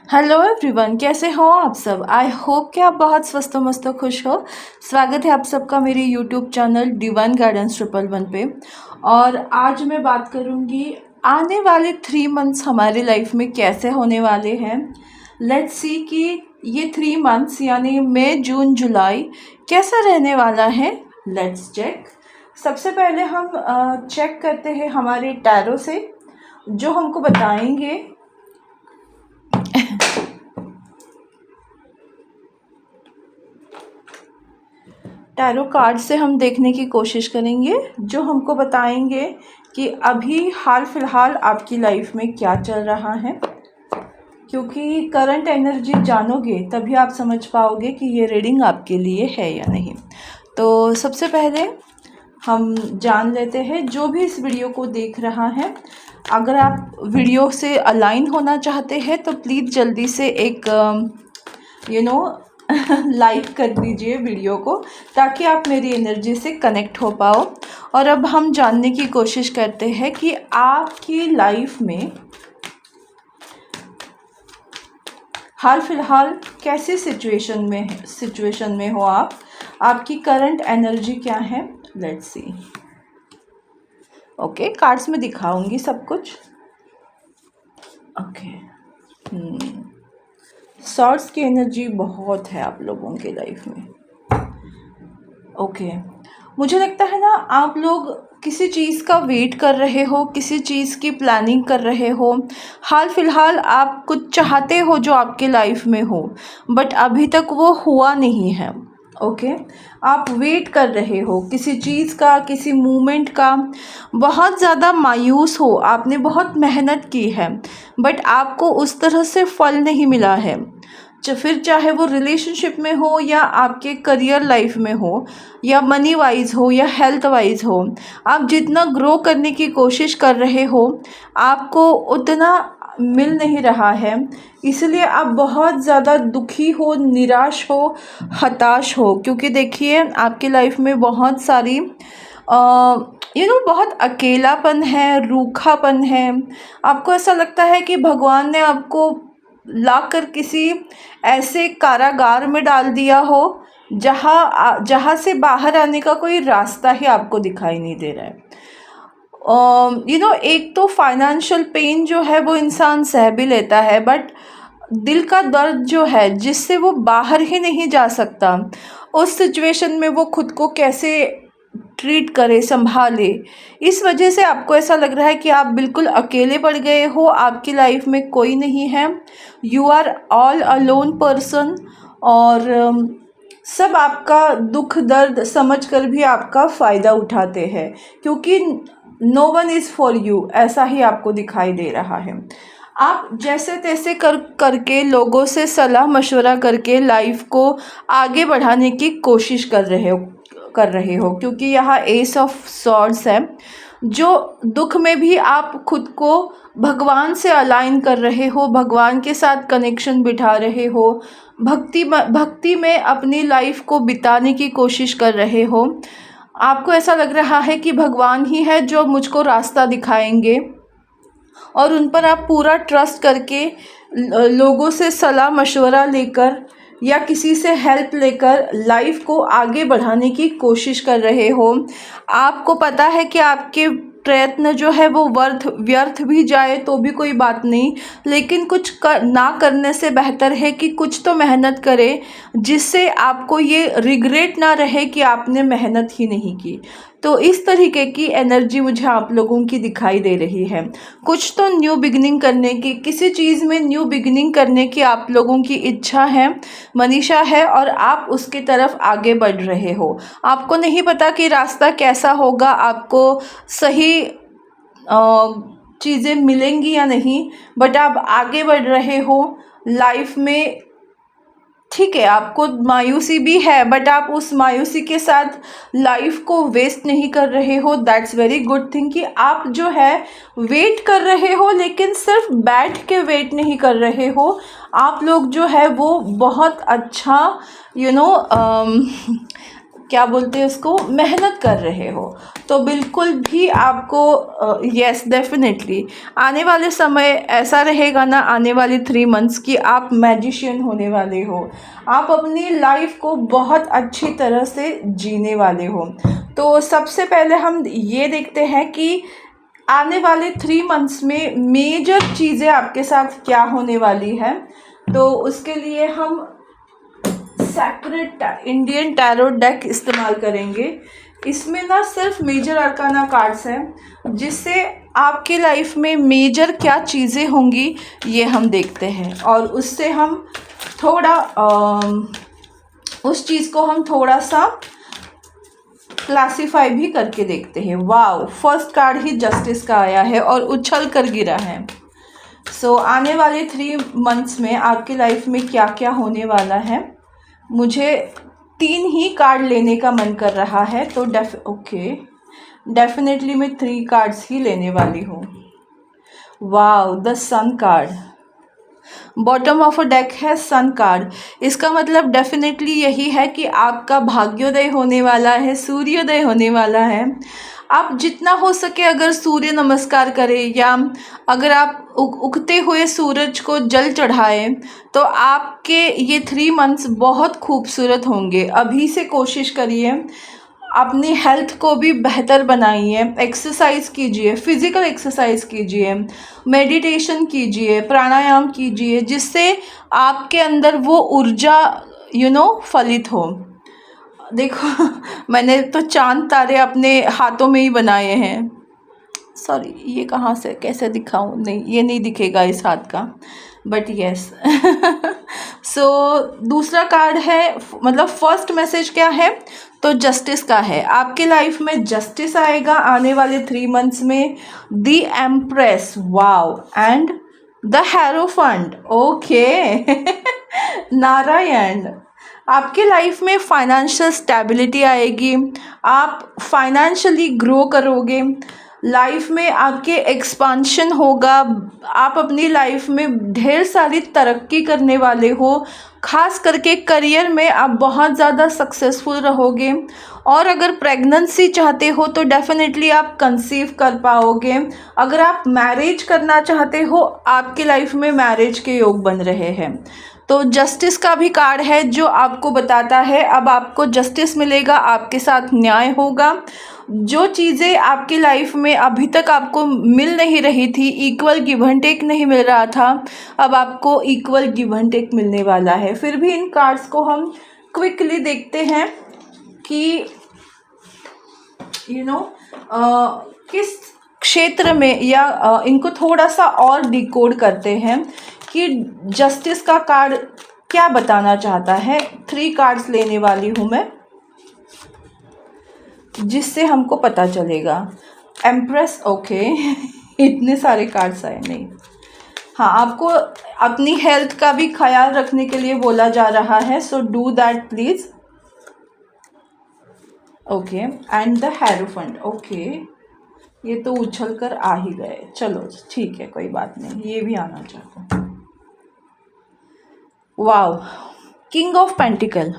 Hello everyone, कैसे हो आप सब। आई होप कि आप बहुत स्वस्थ मस्त खुश हो। स्वागत है आप सबका मेरे यूट्यूब चैनल डिवाइन गाइडेंस 111 पे। और आज मैं बात करूँगी आने वाले 3 मंथ्स हमारी लाइफ में कैसे होने वाले हैं। लेट्स सी कि ये 3 मंथ्स यानी मई जून जुलाई कैसा रहने वाला है। Let's check. सबसे पहले हम चेक करते हैं हमारे टैरो से, जो हमको बताएंगे टैरो कार्ड से हम देखने की कोशिश करेंगे, जो हमको बताएंगे कि अभी हाल फिलहाल आपकी लाइफ में क्या चल रहा है। क्योंकि करंट एनर्जी जानोगे तभी आप समझ पाओगे कि ये रीडिंग आपके लिए है या नहीं। तो सबसे पहले हम जान लेते हैं, जो भी इस वीडियो को देख रहा है, अगर आप वीडियो से अलाइन होना चाहते हैं तो प्लीज़ जल्दी से एक लाइक कर दीजिए वीडियो को, ताकि आप मेरी एनर्जी से कनेक्ट हो पाओ। और अब हम जानने की कोशिश करते हैं कि आपकी लाइफ में हाल फिलहाल कैसी सिचुएशन में हो आप। आपकी करंट एनर्जी क्या है। Let's see. ओके, कार्ड्स में दिखाऊंगी सब कुछ। ओके, सॉर्ड्स की एनर्जी बहुत है आप लोगों के लाइफ में। ओके, मुझे लगता है ना, आप लोग किसी चीज़ का वेट कर रहे हो, किसी चीज़ की प्लानिंग कर रहे हो। हाल फिलहाल आप कुछ चाहते हो जो आपके लाइफ में हो, बट अभी तक वो हुआ नहीं है। ओके, आप वेट कर रहे हो किसी चीज़ का, किसी मूवमेंट का। बहुत ज़्यादा मायूस हो, आपने बहुत मेहनत की है बट आपको उस तरह से फल नहीं मिला है। फिर चाहे वो रिलेशनशिप में हो, या आपके करियर लाइफ में हो, या मनी वाइज हो, या हेल्थ वाइज हो, आप जितना ग्रो करने की कोशिश कर रहे हो आपको उतना मिल नहीं रहा है। इसलिए आप बहुत ज़्यादा दुखी हो, निराश हो, हताश हो। क्योंकि देखिए, आपकी लाइफ में बहुत सारी बहुत अकेलापन है, रूखापन है। आपको ऐसा लगता है कि भगवान ने आपको लाकर किसी ऐसे कारागार में डाल दिया हो जहाँ से बाहर आने का कोई रास्ता ही आपको दिखाई नहीं दे रहा है। एक तो फाइनेंशियल पेन जो है वो इंसान सह भी लेता है, बट दिल का दर्द जो है जिससे वो बाहर ही नहीं जा सकता, उस सिचुएशन में वो खुद को कैसे ट्रीट करे, संभाले। इस वजह से आपको ऐसा लग रहा है कि आप बिल्कुल अकेले पड़ गए हो, आपकी लाइफ में कोई नहीं है। You are all alone person. और सब आपका दुख दर्द समझ कर भी आपका फ़ायदा उठाते हैं, क्योंकि no one is for you, ऐसा ही आपको दिखाई दे रहा है। आप जैसे तैसे करके लोगों से सलाह मशवरा करके लाइफ को आगे बढ़ाने की कोशिश कर रहे हो, क्योंकि यहाँ एस ऑफ सॉर्ड्स है। जो दुख में भी आप खुद को भगवान से अलाइन कर रहे हो, भगवान के साथ कनेक्शन बिठा रहे हो, भक्ति में अपनी लाइफ को बिताने की कोशिश कर रहे हो। आपको ऐसा लग रहा है कि भगवान ही है जो मुझको रास्ता दिखाएंगे, और उन पर आप पूरा ट्रस्ट करके लोगों से सलाह मशवरा लेकर या किसी से हेल्प लेकर लाइफ को आगे बढ़ाने की कोशिश कर रहे हो। आपको पता है कि आपके प्रयत्न जो है वो व्यर्थ भी जाए तो भी कोई बात नहीं, लेकिन कुछ ना करने से बेहतर है कि कुछ तो मेहनत करें, जिससे आपको ये रिग्रेट ना रहे कि आपने मेहनत ही नहीं की। तो इस तरीके की एनर्जी मुझे आप लोगों की दिखाई दे रही है। कुछ तो न्यू बिगिनिंग करने की, किसी चीज़ में न्यू बिगिनिंग करने की आप लोगों की इच्छा है, मनीषा है, और आप उसकी तरफ आगे बढ़ रहे हो। आपको नहीं पता कि रास्ता कैसा होगा, आपको सही चीज़ें मिलेंगी या नहीं, बट आप आगे बढ़ रहे हो लाइफ में। ठीक है, आपको मायूसी भी है, बट आप उस मायूसी के साथ लाइफ को वेस्ट नहीं कर रहे हो। दैट्स वेरी गुड थिंग कि आप जो है वेट कर रहे हो, लेकिन सिर्फ बैठ के वेट नहीं कर रहे हो। आप लोग जो है वो बहुत अच्छा क्या बोलते हैं उसको, मेहनत कर रहे हो, तो बिल्कुल भी आपको यस डेफिनेटली आने वाले समय ऐसा रहेगा ना, आने वाले 3 मंथ्स की आप मैजिशियन होने वाले हो, आप अपनी लाइफ को बहुत अच्छी तरह से जीने वाले हो। तो सबसे पहले हम ये देखते हैं कि आने वाले 3 मंथ्स में मेजर चीज़ें आपके साथ क्या होने वाली है। तो उसके लिए हम सेक्रेट इंडियन टैरो डेक इस्तेमाल करेंगे। इसमें ना सिर्फ मेजर अरकाना कार्ड्स हैं, जिससे आपकी लाइफ में मेजर क्या चीज़ें होंगी ये हम देखते हैं, और उससे हम थोड़ा उस चीज़ को हम थोड़ा सा क्लासीफाई भी करके देखते हैं। वाओ, फर्स्ट कार्ड ही जस्टिस का आया है और उछल कर गिरा है। सो आने वाले 3 मंथ्स में आपकी लाइफ में क्या क्या होने वाला है, मुझे 3 ही कार्ड लेने का मन कर रहा है, तो डेफिनेटली मैं 3 कार्ड्स ही लेने वाली हूँ। Wow, the sun card, bottom of a deck है सन कार्ड। इसका मतलब डेफिनेटली यही है कि आपका भाग्योदय होने वाला है, सूर्योदय होने वाला है। आप जितना हो सके अगर सूर्य नमस्कार करें, या अगर आप उगते हुए सूरज को जल चढ़ाएं, तो आपके ये 3 मंथ्स बहुत खूबसूरत होंगे। अभी से कोशिश करिए, अपनी हेल्थ को भी बेहतर बनाइए, एक्सरसाइज कीजिए, फिज़िकल एक्सरसाइज कीजिए, मेडिटेशन कीजिए, प्राणायाम कीजिए, जिससे आपके अंदर वो ऊर्जा फलित हो। देखो मैंने तो चांद तारे अपने हाथों में ही बनाए हैं। सॉरी, ये कहाँ से कैसे दिखाऊं, नहीं ये नहीं दिखेगा इस हाथ का, बट यस। सो दूसरा कार्ड है, मतलब फर्स्ट मैसेज क्या है, तो जस्टिस का है। आपके लाइफ में जस्टिस आएगा आने वाले 3 मंथ्स में। The empress, wow, and the hierophant, okay. Narayan, आपके लाइफ में फाइनेंशियल स्टेबिलिटी आएगी, आप फाइनेंशियली ग्रो करोगे, लाइफ में आपके एक्सपांशन होगा, आप अपनी लाइफ में ढेर सारी तरक्की करने वाले हो, खास करके करियर में आप बहुत ज़्यादा सक्सेसफुल रहोगे। और अगर प्रेगनेंसी चाहते हो तो डेफिनेटली आप कंसीव कर पाओगे। अगर आप मैरिज करना चाहते हो, आपकी लाइफ में मैरिज के योग बन रहे हैं। तो जस्टिस का भी कार्ड है जो आपको बताता है अब आपको जस्टिस मिलेगा, आपके साथ न्याय होगा। जो चीज़ें आपकी लाइफ में अभी तक आपको मिल नहीं रही थी, इक्वल गिव एंड टेक नहीं मिल रहा था, अब आपको इक्वल गिव एंड टेक मिलने वाला है। फिर भी इन कार्ड्स को हम क्विकली देखते हैं कि किस क्षेत्र में, या इनको थोड़ा सा और डिकोड करते हैं कि जस्टिस का कार्ड क्या बताना चाहता है। 3 कार्ड्स लेने वाली हूँ मैं, जिससे हमको पता चलेगा। Empress, okay. इतने सारे कार्ड्स आए, नहीं, हाँ, आपको अपनी हेल्थ का भी ख्याल रखने के लिए बोला जा रहा है, so do that please. Okay, and the hierophant, okay, ये तो उछल कर आ ही गए, चलो ठीक है, कोई बात नहीं, ये भी आना चाहता हूँ। वाओ, किंग ऑफ पेंटिकल,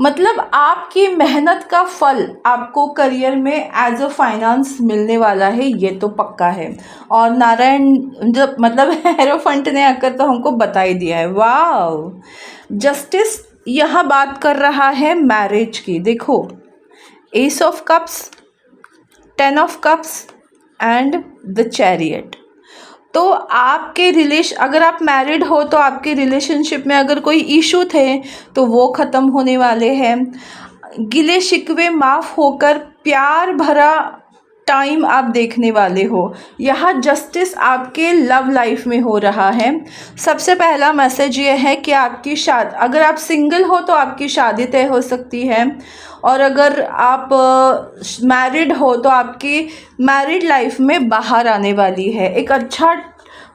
मतलब आपकी मेहनत का फल आपको करियर में एज अ फाइनेंस मिलने वाला है, ये तो पक्का है। और नारायण जब मतलब हेरोफेंट ने आकर तो हमको बता ही दिया है। वाओ, जस्टिस यहाँ बात कर रहा है मैरिज की। देखो, S of cups, 10 of cups and the chariot. तो आपके अगर आप मैरिड हो तो आपके रिलेशनशिप में अगर कोई इशू थे तो वो ख़त्म होने वाले हैं। गिले शिकवे माफ़ होकर प्यार भरा टाइम आप देखने वाले हो। यहाँ जस्टिस आपके लव लाइफ में हो रहा है। सबसे पहला मैसेज ये है कि आपकी शादी, अगर आप सिंगल हो तो आपकी शादी तय हो सकती है, और अगर आप मैरिड हो तो आपकी मैरिड लाइफ में बाहर आने वाली है। एक अच्छा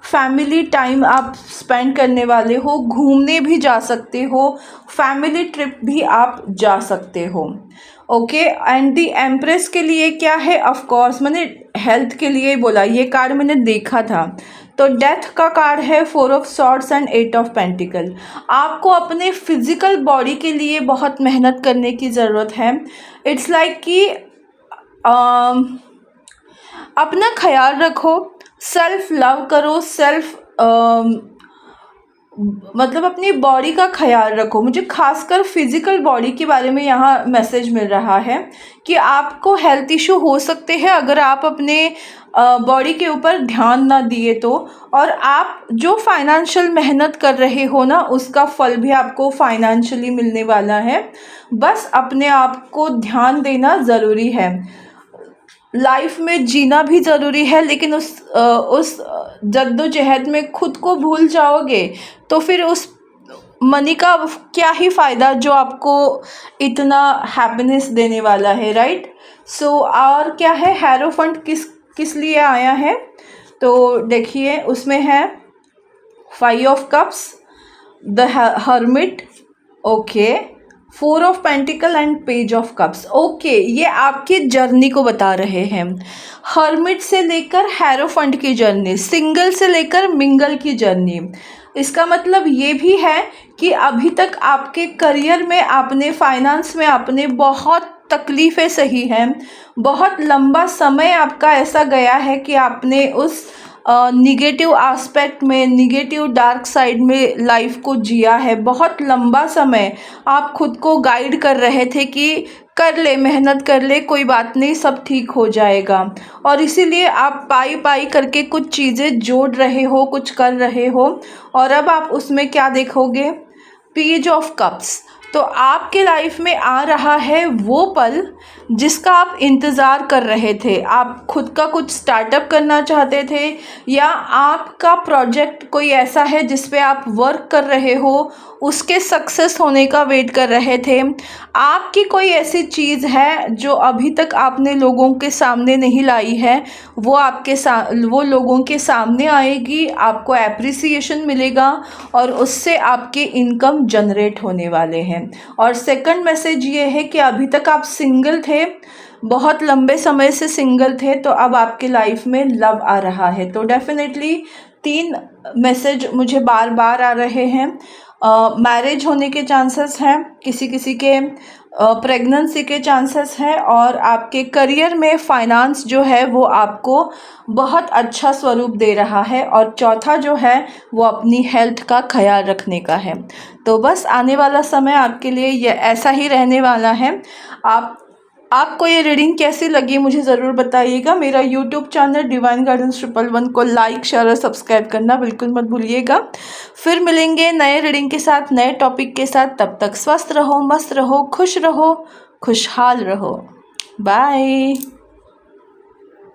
फैमिली टाइम आप स्पेंड करने वाले हो, घूमने भी जा सकते हो, फैमिली ट्रिप भी आप जा सकते हो। ओके। एंड द एम्प्रेस के लिए क्या है, ऑफ कोर्स मैंने हेल्थ के लिए ही बोला, ये कार्ड मैंने देखा था। तो डेथ का कार्ड है, 4 of swords and 8 of pentacle. आपको अपने फिजिकल बॉडी के लिए बहुत मेहनत करने की ज़रूरत है। इट्स लाइक कि अपना ख्याल रखो, सेल्फ लव करो, मतलब अपनी बॉडी का ख्याल रखो। मुझे खासकर फिज़िकल बॉडी के बारे में यहाँ मैसेज मिल रहा है कि आपको हेल्थ इशू हो सकते हैं अगर आप अपने बॉडी के ऊपर ध्यान ना दिए तो। और आप जो फाइनेंशियल मेहनत कर रहे हो ना, उसका फल भी आपको फाइनेंशियली मिलने वाला है। बस अपने आप को ध्यान देना ज़रूरी है। लाइफ में जीना भी ज़रूरी है, लेकिन उस जद्दोजहद में खुद को भूल जाओगे तो फिर उस मनी का क्या ही फ़ायदा जो आपको इतना हैप्पीनेस देने वाला है, राइट। सो और क्या है, हेरोफंट किस किस लिए आया है, तो देखिए उसमें है 5 of cups, the hermit, okay, 4 of pentacle and page of cups. Okay, ये आपकी जर्नी को बता रहे हैं। हर्मिट से लेकर हेरोफंट की जर्नी, सिंगल से लेकर मिंगल की जर्नी। इसका मतलब ये भी है कि अभी तक आपके करियर में, आपने फाइनेंस में आपने बहुत तकलीफ़ें सही हैं। बहुत लंबा समय आपका ऐसा गया है कि आपने उस निगेटिव एस्पेक्ट में, निगेटिव डार्क साइड में लाइफ को जिया है। बहुत लंबा समय आप खुद को गाइड कर रहे थे कि कर ले, मेहनत कर ले, कोई बात नहीं, सब ठीक हो जाएगा। और इसीलिए आप पाई पाई करके कुछ चीज़ें जोड़ रहे हो, कुछ कर रहे हो। और अब आप उसमें क्या देखोगे, पेज ऑफ कप्स। तो आपके लाइफ में आ रहा है वो पल जिसका आप इंतज़ार कर रहे थे। आप खुद का कुछ स्टार्टअप करना चाहते थे, या आपका प्रोजेक्ट कोई ऐसा है जिस पे आप वर्क कर रहे हो, उसके सक्सेस होने का वेट कर रहे थे। आपकी कोई ऐसी चीज़ है जो अभी तक आपने लोगों के सामने नहीं लाई है, वो लोगों के सामने आएगी, आपको एप्रिसिएशन मिलेगा और उससे आपके इनकम जनरेट होने वाले हैं। और सेकंड मैसेज ये है कि अभी तक आप सिंगल थे, बहुत लंबे समय से सिंगल थे, तो अब आपके लाइफ में लव आ रहा है। तो डेफिनेटली 3 मैसेज मुझे बार बार आ रहे हैं। मैरिज होने के चांसेस हैं, किसी किसी के प्रेगनेंसी के चांसेस हैं, और आपके करियर में फाइनेंस जो है वो आपको बहुत अच्छा स्वरूप दे रहा है। और चौथा जो है वो अपनी हेल्थ का ख्याल रखने का है। तो बस आने वाला समय आपके लिए ये ऐसा ही रहने वाला है। आपको ये रीडिंग कैसी लगी मुझे ज़रूर बताइएगा। मेरा यूट्यूब चैनल डिवाइन गाइडेंस 111 को लाइक, शेयर और सब्सक्राइब करना बिल्कुल मत भूलिएगा। फिर मिलेंगे नए रीडिंग के साथ, नए टॉपिक के साथ। तब तक स्वस्थ रहो, मस्त रहो, खुश रहो, खुशहाल रहो। बाय।